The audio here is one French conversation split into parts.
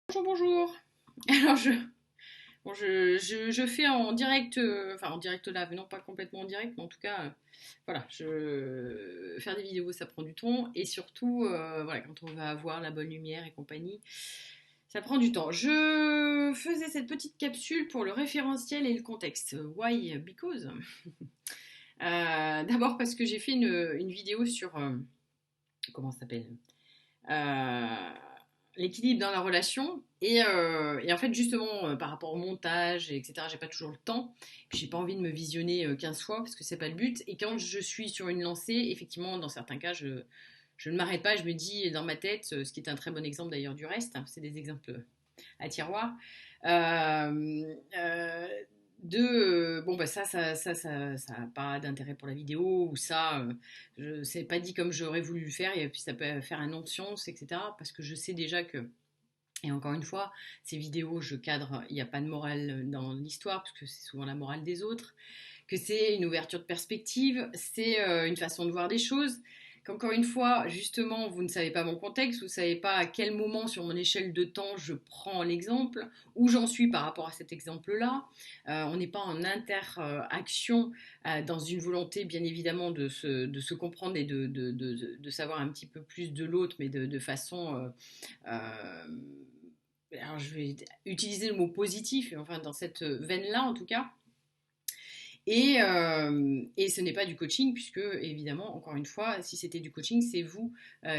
Bonjour, bonjour. Alors, je fais en direct, enfin en direct live, non pas complètement en direct, mais en tout cas, voilà, faire des vidéos, ça prend du temps, et surtout, voilà, quand on va avoir la bonne lumière et compagnie, ça prend du temps. Je faisais cette petite capsule pour le référentiel et le contexte. Why? Because. D'abord parce que j'ai fait une vidéo sur, comment ça s'appelle? euh, L'équilibre dans la relation. Et en fait, justement, par rapport au montage, etc., j'ai pas toujours le temps. Puis j'ai pas envie de me visionner 15 fois parce que c'est pas le but. Et quand je suis sur une lancée, effectivement, dans certains cas, je ne m'arrête pas. Je me dis dans ma tête, ce qui est un très bon exemple d'ailleurs du reste, hein, c'est des exemples à tiroir. Euh, euh, bon bah ça a pas d'intérêt pour la vidéo, ou ça je c'est pas dit comme j'aurais voulu le faire, et puis ça peut faire un non-sens, etc., parce que je sais déjà que, et encore une fois, ces vidéos, je cadre, il n'y a pas de morale dans l'histoire parce que c'est souvent la morale des autres, que c'est une ouverture de perspective, c'est une façon de voir des choses, qu'encore une fois, justement, vous ne savez pas mon contexte, vous ne savez pas à quel moment sur mon échelle de temps je prends l'exemple, où j'en suis par rapport à cet exemple-là. On n'est pas en interaction, dans une volonté, bien évidemment, de se comprendre et de savoir un petit peu plus de l'autre, mais de façon... alors je vais utiliser le mot positif, enfin dans cette veine-là en tout cas. Et ce n'est pas du coaching, puisque évidemment, encore une fois, si c'était du coaching, c'est vous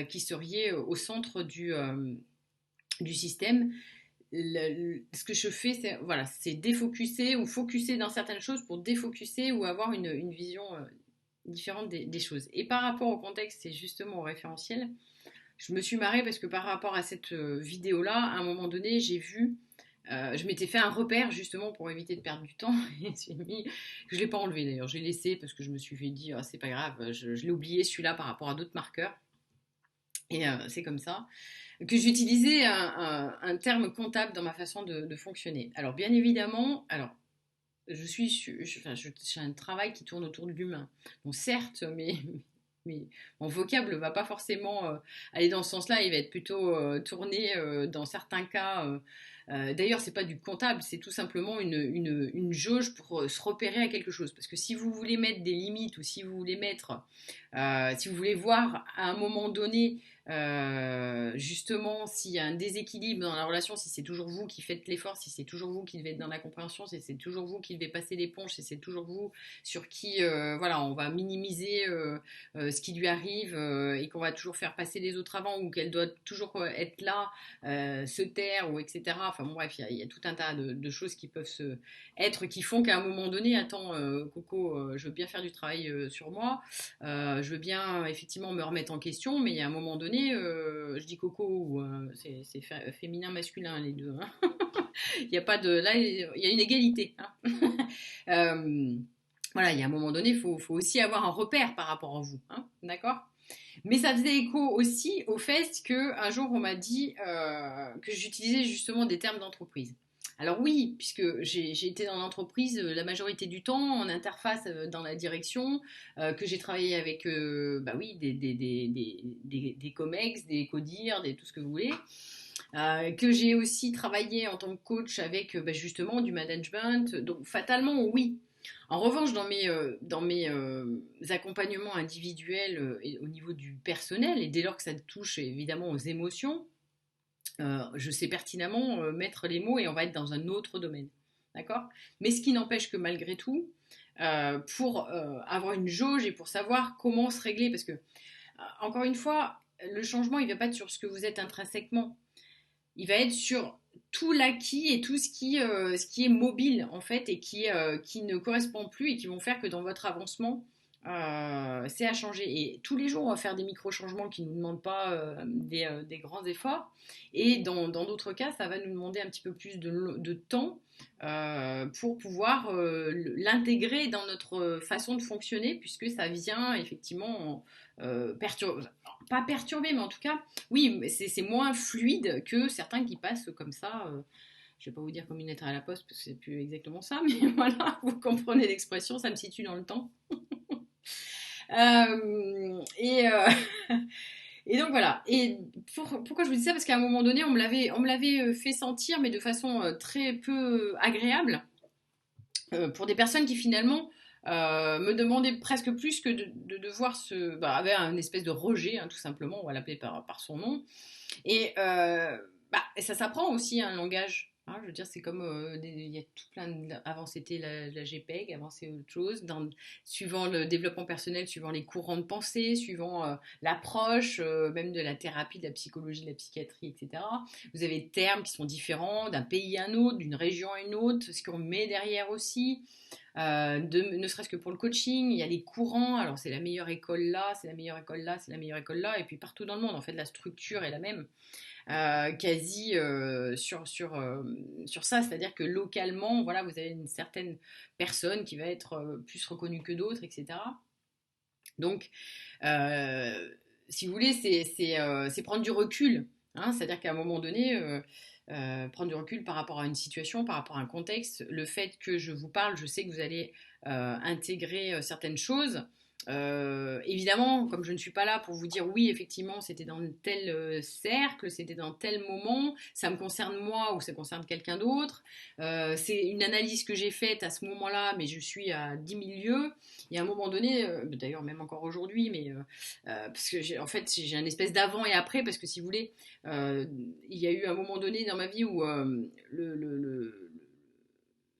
qui seriez au centre du système. Ce que je fais, c'est voilà, c'est défocuser ou focuser dans certaines choses pour défocuser ou avoir une vision différente des choses. Et par rapport au contexte, c'est justement au référentiel. Je me suis marrée parce que par rapport à cette vidéo-là, à un moment donné, j'ai vu, je m'étais fait un repère justement pour éviter de perdre du temps. Et je ne l'ai pas enlevé d'ailleurs, j'ai laissé parce que je me suis fait dire, ah, c'est pas grave, je l'ai oublié celui-là par rapport à d'autres marqueurs. Et c'est comme ça que j'utilisais un terme comptable dans ma façon de fonctionner. Alors bien évidemment, alors j'ai un travail qui tourne autour de l'humain. Bon, certes, mais mon vocable ne va pas forcément aller dans ce sens-là. Il va être plutôt tourné, dans certains cas. D'ailleurs, c'est pas du comptable, c'est tout simplement une jauge pour se repérer à quelque chose. Parce que si vous voulez mettre des limites, ou si vous voulez si vous voulez voir à un moment donné, justement, s'il y a un déséquilibre dans la relation, si c'est toujours vous qui faites l'effort, si c'est toujours vous qui devez être dans la compréhension, si c'est toujours vous qui devez passer l'éponge, si c'est toujours vous sur qui, voilà, on va minimiser ce qui lui arrive, et qu'on va toujours faire passer les autres avant, ou qu'elle doit toujours être là, se taire, ou etc. Enfin bon, bref, il y a tout un tas de choses qui peuvent qui font qu'à un moment donné, attends, Coco, je veux bien faire du travail sur moi, je veux bien effectivement me remettre en question, mais il y a un moment donné, je dis Coco, ou c'est féminin, masculin les deux, hein. Il y a pas de, là, il y a une égalité, hein. Euh, voilà, il y a un moment donné, faut aussi avoir un repère par rapport à vous, hein, d'accord? Mais ça faisait écho aussi au fait qu'un jour on m'a dit que j'utilisais justement des termes d'entreprise. Alors oui, puisque j'ai été dans l'entreprise la majorité du temps, en interface dans la direction, que j'ai travaillé avec, bah oui, des COMEX, des CODIR, tout ce que vous voulez, que j'ai aussi travaillé en tant que coach avec, bah, justement du management. Donc fatalement, oui. En revanche, dans mes accompagnements individuels, et au niveau du personnel, et dès lors que ça touche évidemment aux émotions, je sais pertinemment mettre les mots, et on va être dans un autre domaine. D'accord? Mais ce qui n'empêche que malgré tout, pour avoir une jauge et pour savoir comment se régler, parce que, encore une fois, le changement, il ne va pas être sur ce que vous êtes intrinsèquement, il va être sur tout l'acquis et tout ce qui est mobile en fait, et qui ne correspond plus, et qui vont faire que dans votre avancement, c'est à changer. Et tous les jours, on va faire des micro-changements qui ne nous demandent pas des grands efforts. Et dans d'autres cas, ça va nous demander un petit peu plus de temps pour pouvoir l'intégrer dans notre façon de fonctionner, puisque ça vient effectivement perturber, pas perturber, mais en tout cas, oui, c'est moins fluide que certains qui passent comme ça. Je ne vais pas vous dire comme une lettre à la poste, parce que c'est plus exactement ça, mais voilà, vous comprenez l'expression, ça me situe dans le temps. Et Et donc voilà. Et pourquoi je vous dis ça? Parce qu'à un moment donné, on me l'avait fait sentir, mais de façon très peu agréable, pour des personnes qui finalement me demandaient presque plus que de devoir avaient un espèce de rejet, hein, tout simplement, on va l'appeler par son nom. Et, et ça s'apprend aussi un langage. Hein, je veux dire, c'est comme il y a tout plein avant c'était la JPEG, avant c'est autre chose. Suivant le développement personnel, suivant les courants de pensée, suivant l'approche, même de la thérapie, de la psychologie, de la psychiatrie, etc. Vous avez des termes qui sont différents d'un pays à un autre, d'une région à une autre, ce qu'on met derrière aussi. Ne serait-ce que pour le coaching, il y a les courants, alors c'est la meilleure école là, c'est la meilleure école là, c'est la meilleure école là, et puis partout dans le monde, en fait, la structure est la même, quasi sur ça, c'est-à-dire que localement, voilà, vous avez une certaine personne qui va être plus reconnue que d'autres, etc. Donc, euh, si vous voulez, c'est prendre du recul, hein, c'est-à-dire qu'à un moment donné, prendre du recul par rapport à une situation, par rapport à un contexte, le fait que je vous parle, je sais que vous allez intégrer certaines choses. Évidemment, comme je ne suis pas là pour vous dire oui, effectivement, c'était dans tel cercle, c'était dans tel moment, ça me concerne moi ou ça concerne quelqu'un d'autre. C'est une analyse que j'ai faite à ce moment-là, mais je suis à 10 000 lieues. Et à un moment donné, d'ailleurs même encore aujourd'hui, mais parce que en fait j'ai un espèce d'avant et après, parce que si vous voulez, il y a eu un moment donné dans ma vie où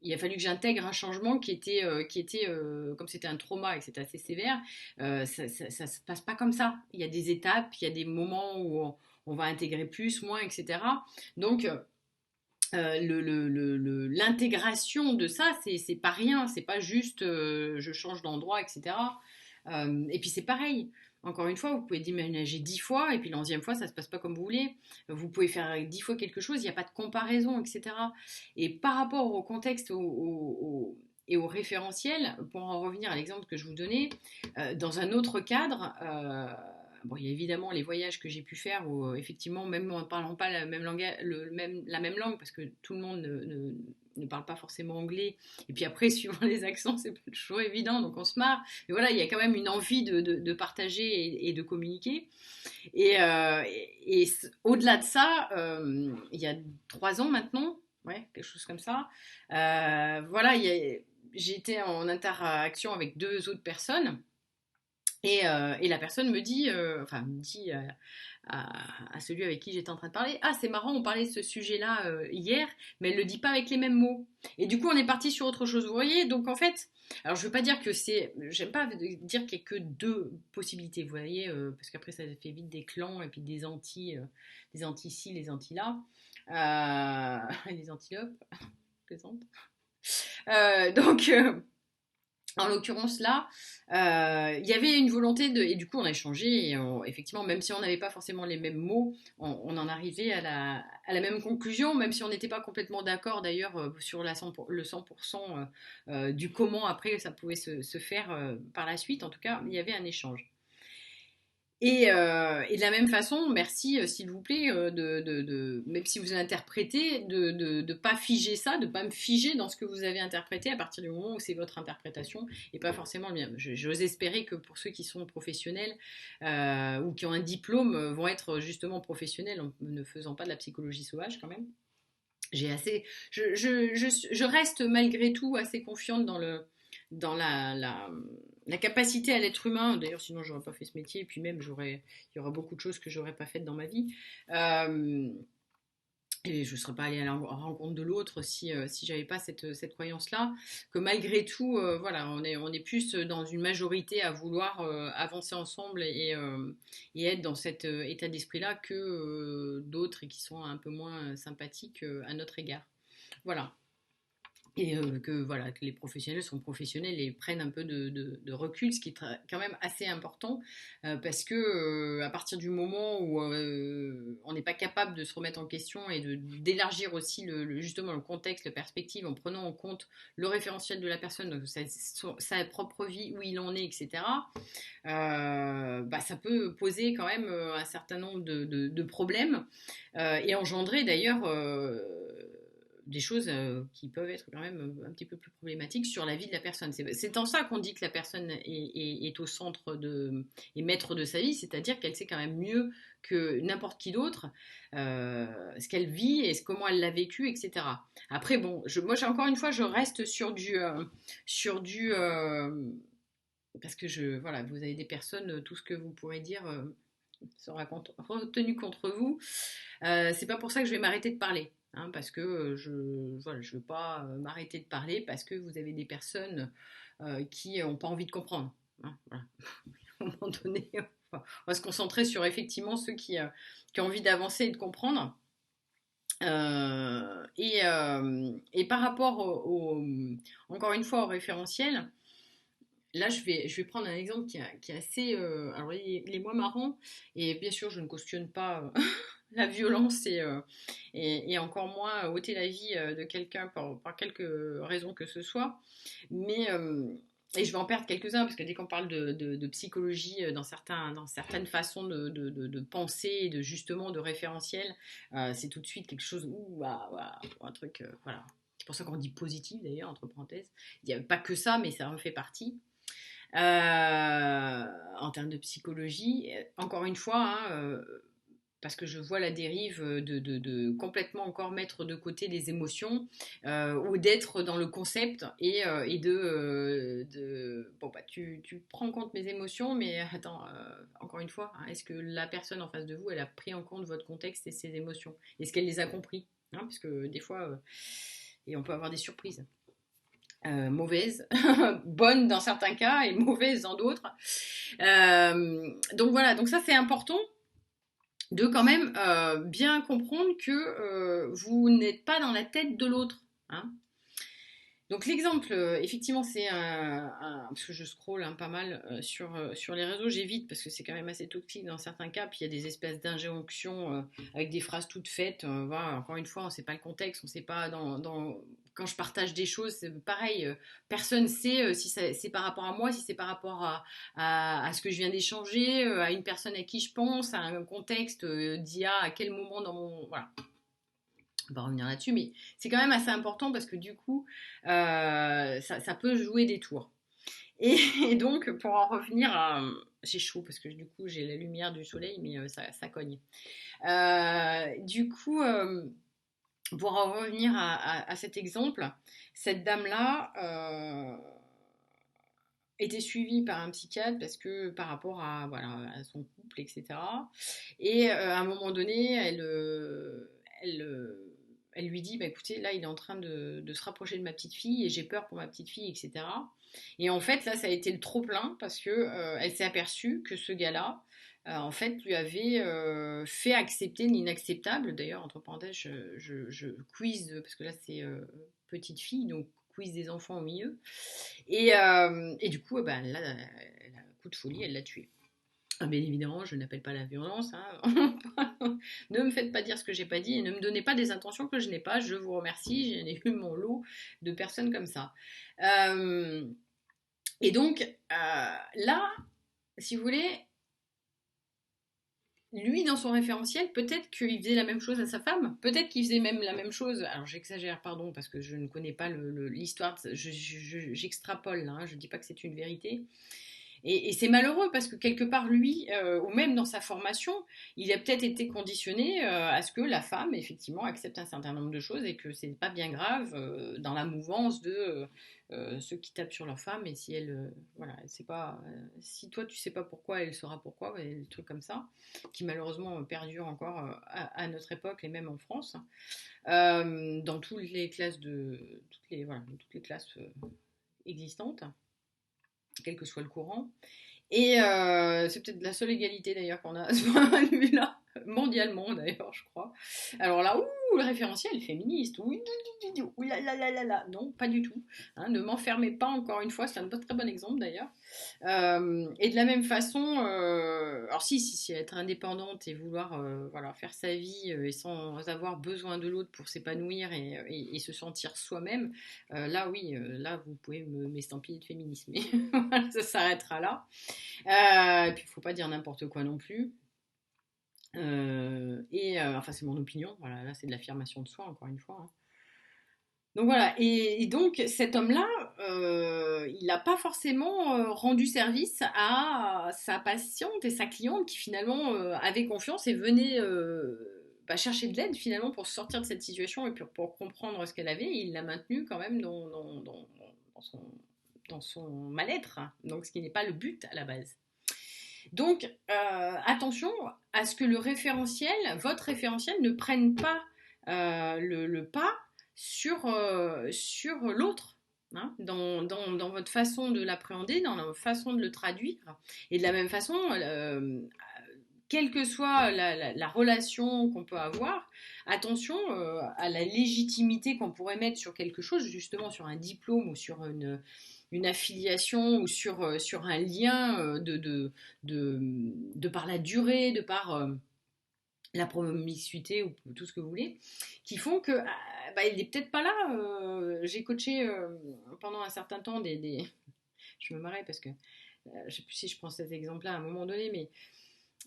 il a fallu que j'intègre un changement qui était comme c'était un trauma et que c'était assez sévère, ça se passe pas comme ça. Il y a des étapes, il y a des moments où on va intégrer plus, moins, etc. Donc, l'intégration de ça, c'est pas rien, c'est pas juste je change d'endroit, etc. Et puis c'est pareil. Encore une fois, vous pouvez déménager 10 fois et puis l'onzième fois, ça se passe pas comme vous voulez. Vous pouvez faire 10 fois quelque chose, il n'y a pas de comparaison, etc. Et par rapport au contexte et au référentiel, pour en revenir à l'exemple que je vous donnais, dans un autre cadre, bon, il y a évidemment les voyages que j'ai pu faire où, effectivement, même en ne parlant pas la même la même langue, parce que tout le monde ne parle pas forcément anglais. Et puis après, suivant les accents, c'est pas toujours évident, donc on se marre. Mais voilà, il y a quand même une envie de partager et de communiquer. Et au-delà de ça, il y a 3 ans maintenant, ouais, quelque chose comme ça, voilà, j'ai été en interaction avec 2 autres personnes. Et la personne me dit, me dit à celui avec qui j'étais en train de parler, ah c'est marrant, on parlait de ce sujet-là hier, mais elle le dit pas avec les mêmes mots. Et du coup on est parti sur autre chose, vous voyez. Donc en fait, alors je veux pas dire que j'aime pas dire qu'il y a que 2 possibilités, vous voyez, parce qu'après ça fait vite des clans et puis des anti-ci, les anti-là, les antilopes, je plaisante. Donc en l'occurrence là, il y avait une volonté et du coup on a échangé et effectivement même si on n'avait pas forcément les mêmes mots, on en arrivait à la même conclusion, même si on n'était pas complètement d'accord d'ailleurs sur le 100% du comment après ça pouvait se faire par la suite. En tout cas, il y avait un échange. Et de la même façon, merci, s'il vous plaît, même si vous interprétez, de pas figer ça, de pas me figer dans ce que vous avez interprété à partir du moment où c'est votre interprétation et pas forcément le mien. J'ose espérer que pour ceux qui sont professionnels ou qui ont un diplôme vont être justement professionnels en ne faisant pas de la psychologie sauvage quand même. Je reste malgré tout assez confiante dans la capacité à l'être humain. D'ailleurs, sinon, j'aurais pas fait ce métier. Et puis même, il y aura beaucoup de choses que j'aurais pas faites dans ma vie. Et je ne serais pas allée à la rencontre de l'autre si j'avais pas cette croyance-là, que malgré tout, voilà, on est plus dans une majorité à vouloir avancer ensemble et être dans cet état d'esprit-là que d'autres et qui sont un peu moins sympathiques à notre égard. Voilà. Et que les professionnels sont professionnels et prennent un peu de recul, ce qui est quand même assez important, parce que à partir du moment où on n'est pas capable de se remettre en question et d'élargir aussi justement le contexte, la perspective, en prenant en compte le référentiel de la personne, donc sa propre vie, où il en est, etc., ça peut poser quand même un certain nombre de problèmes et engendrer d'ailleurs des choses qui peuvent être quand même un petit peu plus problématiques sur la vie de la personne. C'est en ça qu'on dit que la personne est au centre et maître de sa vie, c'est-à-dire qu'elle sait quand même mieux que n'importe qui d'autre ce qu'elle vit et comment elle l'a vécu, etc. Après, bon, moi, encore une fois, je reste sur du parce que voilà, vous avez des personnes, tout ce que vous pourrez dire sera retenu contre vous. C'est pas pour ça que je vais m'arrêter de parler. Hein, parce que voilà, je veux pas m'arrêter de parler parce que vous avez des personnes qui n'ont pas envie de comprendre. Hein, voilà. À un moment donné, on va se concentrer sur effectivement ceux qui ont envie d'avancer et de comprendre. Et par rapport encore une fois au référentiel, là je vais prendre un exemple qui est assez, alors il est moins marrant, et bien sûr je ne cautionne pas la violence et encore moins ôter la vie de quelqu'un par quelque raison que ce soit, mais et je vais en perdre quelques-uns parce que dès qu'on parle de psychologie dans certaines façons de penser et justement de référentiel, c'est tout de suite quelque chose, un truc, voilà. C'est pour ça qu'on dit positif d'ailleurs, entre parenthèses. Il n'y a pas que ça, mais ça en fait partie. En termes de psychologie, encore une fois, hein, parce que je vois la dérive de complètement encore mettre de côté les émotions ou d'être dans le concept et bon bah tu prends en compte mes émotions, mais attends, encore une fois, hein, est-ce que la personne en face de vous, elle a pris en compte votre contexte et ses émotions? Est-ce qu'elle les a compris, hein, parce que des fois et on peut avoir des surprises mauvaises, bonnes dans certains cas et mauvaises dans d'autres. Donc voilà, donc ça c'est important de quand même bien comprendre que vous n'êtes pas dans la tête de l'autre. Hein. Donc l'exemple, effectivement, c'est parce que je scrolle pas mal sur les réseaux, j'évite parce que c'est quand même assez toxique dans certains cas, puis il y a des espèces d'injonctions avec des phrases toutes faites. Voilà, encore une fois, on ne sait pas le contexte, on ne sait pas quand je partage des choses, c'est pareil, personne ne sait si c'est par rapport à moi, si c'est par rapport à ce que je viens d'échanger, à une personne à qui je pense, à un contexte d'il y a à quel moment dans mon... Voilà, on va revenir là-dessus, mais c'est quand même assez important parce que du coup, ça peut jouer des tours. Et donc, pour en revenir à... J'ai chaud parce que du coup, j'ai la lumière du soleil, mais ça cogne. Du coup, pour en revenir à cet exemple, cette dame-là était suivie par un psychiatre parce que par rapport voilà, à son couple, etc. Et à un moment donné, elle lui dit, bah, écoutez, là, il est en train de se rapprocher de ma petite fille et j'ai peur pour ma petite fille, etc. Et en fait, là, ça a été le trop-plein parce que elle s'est aperçue que ce gars-là, en fait, lui avait fait accepter l'inacceptable. D'ailleurs, entre parenthèses, je quiz, parce que là, c'est petite fille, donc quiz des enfants au milieu. Et du coup, ben, là, elle a un coup de folie, elle l'a tué. Ah, bien évidemment, je n'appelle pas la violence. Hein. Ne me faites pas dire ce que j'ai pas dit et ne me donnez pas des intentions que je n'ai pas. Je vous remercie. J'en ai eu mon lot de personnes comme ça. Et donc, là, si vous voulez, lui, dans son référentiel, peut-être qu'il faisait la même chose à sa femme, peut-être qu'il faisait même la même chose. Alors j'exagère, pardon, parce que je ne connais pas l'histoire, j'extrapole, hein, je ne dis pas que c'est une vérité. Et c'est malheureux parce que quelque part, lui, ou même dans sa formation, il a peut-être été conditionné à ce que la femme, effectivement, accepte un certain nombre de choses et que c'est pas bien grave dans la mouvance de ceux qui tapent sur leur femme. Et si elle, voilà, elle sait pas, si toi tu sais pas pourquoi, elle saura pourquoi, et des trucs comme ça, qui malheureusement perdurent encore à notre époque et même en France, dans toutes les classes toutes les classes existantes, quel que soit le courant. Et c'est peut-être la seule égalité d'ailleurs qu'on a à ce point de vue-là, mondialement d'ailleurs, je crois. Alors là, le référentiel féministe, oui, non, pas du tout. Hein, ne m'enfermez pas encore une fois, c'est un très bon exemple d'ailleurs. Et de la même façon, alors si être indépendante et vouloir voilà, faire sa vie et sans avoir besoin de l'autre pour s'épanouir et se sentir soi-même, là oui, là vous pouvez m'estampiller de féminisme. Mais voilà, ça s'arrêtera là. Et puis il ne faut pas dire n'importe quoi non plus. Enfin c'est mon opinion, voilà, là c'est de l'affirmation de soi encore une fois. Hein. Donc voilà, et donc cet homme-là, il n'a pas forcément rendu service à sa patiente et sa cliente qui finalement avaient confiance et venaient chercher de l'aide finalement pour sortir de cette situation et pour comprendre ce qu'elle avait. Et il l'a maintenue quand même dans son, dans son mal-être, hein. Donc ce qui n'est pas le but à la base. Donc attention à ce que le référentiel, votre référentiel, ne prenne pas le pas sur l'autre, hein, dans votre façon de l'appréhender, dans la façon de le traduire. Et de la même façon, quelle que soit la relation qu'on peut avoir, attention à la légitimité qu'on pourrait mettre sur quelque chose, justement sur un diplôme ou sur une affiliation ou sur un lien de par la durée, de par la promiscuité ou tout ce que vous voulez, qui font que il n'est peut-être pas là. J'ai coaché pendant un certain temps je me marrais parce que je ne sais plus si je prends cet exemple-là à un moment donné, mais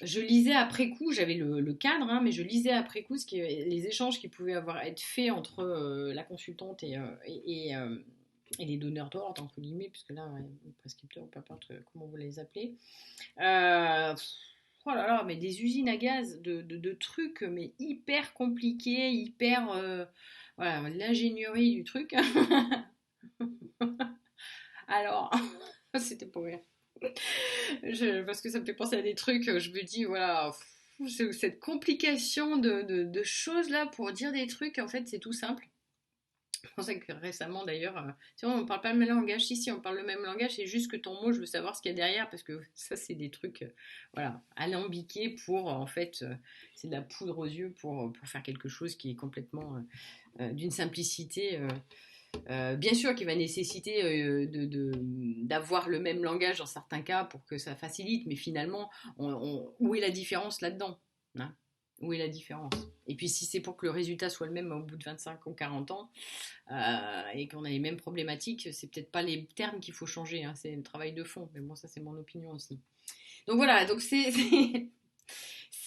je lisais après coup, j'avais le cadre, hein, mais je lisais après coup les échanges qui pouvaient être faits entre la consultante et les donneurs d'ordre, entre guillemets, puisque là, ouais, prescripteurs, peu importe comment vous les appelez. Euh, oh là là, mais des usines à gaz de trucs, mais hyper compliqués, hyper. Voilà, l'ingénierie du truc. Alors, c'était pour rire. Parce que ça me fait penser à des trucs, je me dis, voilà, cette complication de choses là pour dire des trucs, en fait, c'est tout simple. C'est pour ça que récemment d'ailleurs, tu vois, on parle pas le même langage. Si, on parle le même langage, c'est juste que ton mot, je veux savoir ce qu'il y a derrière, parce que ça, c'est des trucs, voilà, alambiqués pour, en fait, c'est de la poudre aux yeux pour faire quelque chose qui est complètement d'une simplicité. Bien sûr qu'il va nécessiter d'avoir le même langage dans certains cas pour que ça facilite, mais finalement, où est la différence là-dedans, hein? Où est la différence? Et puis si c'est pour que le résultat soit le même au bout de 25 ou 40 ans, et qu'on a les mêmes problématiques, c'est peut-être pas les termes qu'il faut changer, hein, c'est le travail de fond, mais bon, ça c'est mon opinion aussi. Donc voilà, donc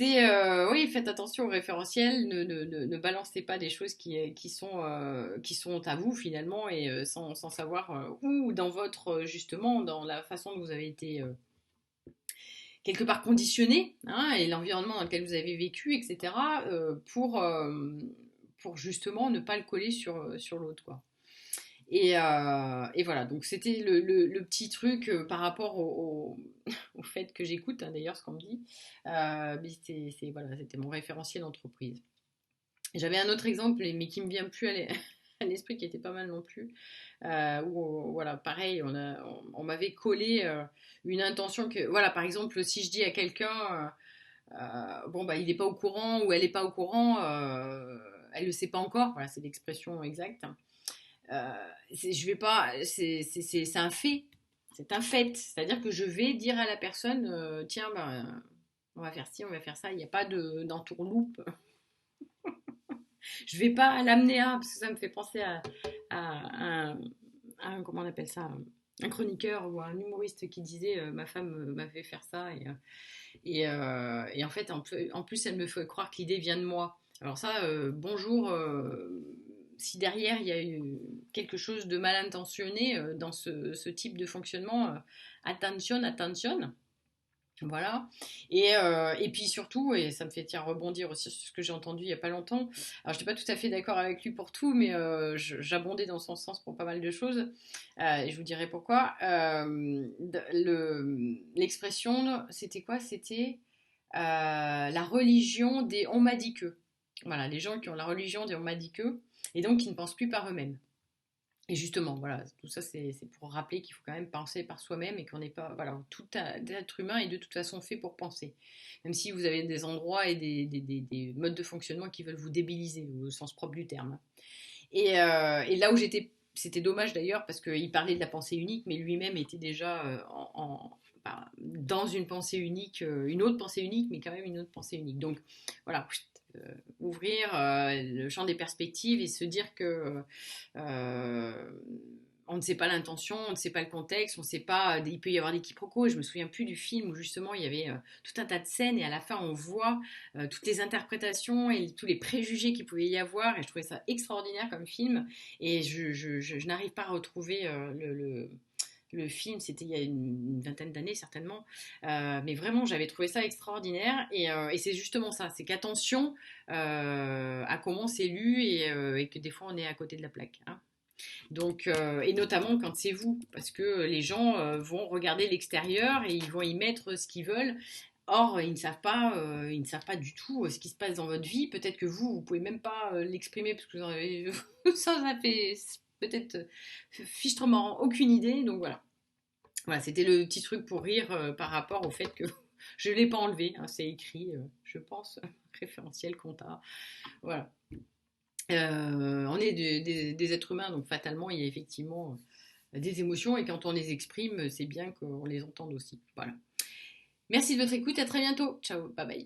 oui, faites attention au référentiel, ne balancez pas des choses qui sont à vous finalement et sans savoir où dans justement, dans la façon dont vous avez été quelque part conditionné, hein, et l'environnement dans lequel vous avez vécu, etc., pour justement ne pas le coller sur l'autre, quoi. Et voilà, donc c'était le petit truc par rapport au fait que j'écoute, hein, d'ailleurs, ce qu'on me dit. Mais voilà, c'était mon référentiel d'entreprise. J'avais un autre exemple, mais qui me vient plus à l'esprit, qui était pas mal non plus. Où, voilà, pareil, on m'avait collé une intention que, voilà, par exemple, si je dis à quelqu'un, bon, bah, il n'est pas au courant ou elle n'est pas au courant, elle ne le sait pas encore, voilà, c'est l'expression exacte. Je vais pas, c'est un fait, c'est un fait. C'est-à-dire que je vais dire à la personne, tiens, ben, on va faire ci, on va faire ça. Il n'y a pas d'entourloupe. Je vais pas l'amener à, parce que ça me fait penser comment on appelle ça, un chroniqueur ou un humoriste qui disait, ma femme m'a fait faire ça et en fait en plus elle me fait croire que l'idée vient de moi. Alors ça, bonjour. Si derrière il y a eu quelque chose de mal intentionné dans ce type de fonctionnement, attention, attention. Voilà. Et puis surtout, et ça me fait tiens, rebondir aussi sur ce que j'ai entendu il n'y a pas longtemps. Alors, je n'étais pas tout à fait d'accord avec lui pour tout, mais j'abondais dans son sens pour pas mal de choses. Et je vous dirai pourquoi. L'expression, c'était quoi? C'était la religion des on m'a dit que. Voilà, les gens qui ont la religion des on m'a dit que, et donc qui ne pensent plus par eux-mêmes. Et justement, voilà, tout ça c'est pour rappeler qu'il faut quand même penser par soi-même et qu'on n'est pas, voilà, tout être humain est de toute façon fait pour penser. Même si vous avez des endroits et des modes de fonctionnement qui veulent vous débiliser au sens propre du terme. Et là où c'était dommage d'ailleurs parce qu'il parlait de la pensée unique, mais lui-même était déjà dans une pensée unique, une autre pensée unique, mais quand même une autre pensée unique. Donc voilà, ouvrir le champ des perspectives et se dire que on ne sait pas l'intention, on ne sait pas le contexte, on ne sait pas, il peut y avoir des quiproquos. Je me souviens plus du film où justement il y avait tout un tas de scènes et à la fin on voit toutes les interprétations et tous les préjugés qu'il pouvait y avoir et je trouvais ça extraordinaire comme film et je n'arrive pas à retrouver le film, c'était il y a une vingtaine d'années certainement, mais vraiment j'avais trouvé ça extraordinaire et c'est justement ça, c'est qu'attention à comment c'est lu et que des fois on est à côté de la plaque. Hein. Donc, et notamment quand c'est vous, parce que les gens vont regarder l'extérieur et ils vont y mettre ce qu'ils veulent. Or, ils ne savent pas du tout ce qui se passe dans votre vie. Peut-être que vous pouvez même pas l'exprimer parce que vous en avez, ça fait peut-être fichtrement aucune idée. Donc voilà. Voilà, c'était le petit truc pour rire par rapport au fait que je ne l'ai pas enlevé. Hein, c'est écrit, je pense, référentiel compta. Voilà. On est des êtres humains, donc fatalement, il y a effectivement des émotions, et quand on les exprime, c'est bien qu'on les entende aussi. Voilà. Merci de votre écoute, à très bientôt. Ciao, bye bye.